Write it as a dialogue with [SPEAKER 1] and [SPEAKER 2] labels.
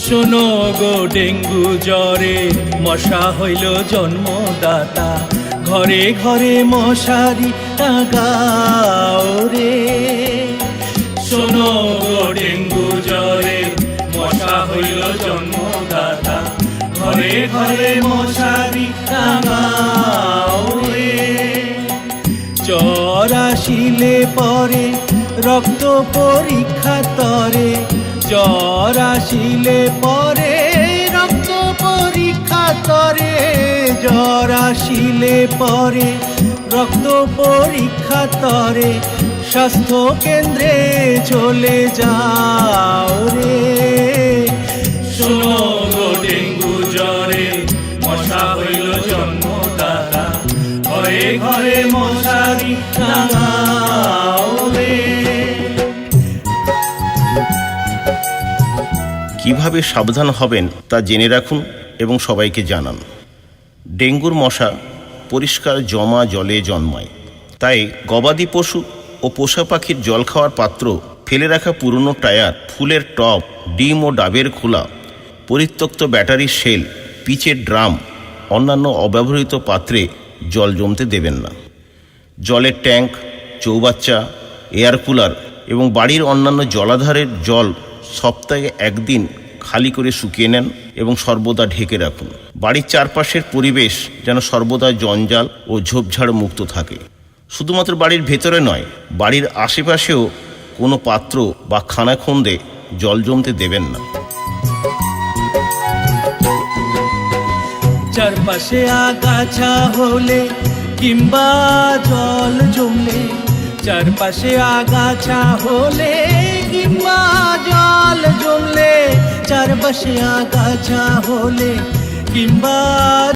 [SPEAKER 1] শোনো গো ডেঙ্গু জ্বরে মশা হইল জন্মদাতা, ঘরে ঘরে মশারি টাঙাও রে। শোনো গো ডেঙ্গু জ্বরে মশা হইল জন্মদাতা, ঘরে ঘরে মশারি টাঙাও রে। জ্বর আসিলে পরে রক্ত পরীক্ষা তরে, জ্বর আসিলে পরে রক্ত পরীক্ষা তরে, জ্বর আসিলে পরে রক্ত পরীক্ষা তরে, স্বাস্থ্য কেন্দ্রে চলে যাও রে। শোনো গো ডেঙ্গু জ্বরে মশা হইল জন্মদাতা, ঘরে ঘরে মশারি টাঙাও রে।
[SPEAKER 2] কিভাবে সাবধান হবেন তা জেনে রাখুন এবং সবাইকে জানান। ডেঙ্গুর মশা পরিষ্কার জমা জলে জন্মায়, তাই গবাদি পশু ও পোষা পাখির জল খাওয়ার পাত্র, ফেলে রাখা পুরনো টায়ার, ফুলের টব, ডিম ও ডাবের খোলা, পরিত্যক্ত ব্যাটারির শেল, পিচের ড্রাম, অন্যান্য অব্যবহৃত পাত্রে জল জমতে দেবেন না। জলের ট্যাঙ্ক, চৌবাচ্চা, এয়ার কুলার এবং বাড়ির অন্যান্য জলাধারের জল সপ্তাহে একদিন খালি করে শুকিয়ে নেন এবং সর্বদা ঢেকে রাখুন। বাড়ির চারপাশের পরিবেশ যেন সর্বদা জঞ্জাল ও ঝোপঝাড় মুক্ত থাকে। শুধুমাত্র বাড়ির ভেতরে নয়, বাড়ির আশেপাশেও কোনো পাত্র বা খানাখন্দে জল জমতে দেবেন না।
[SPEAKER 1] চারপাশে আগাছা হলে কিংবা জল জমলে, চারপাশে আগাছা হলে কিংবা জল জমলে, চারপাশে আগাছা হলে কিংবা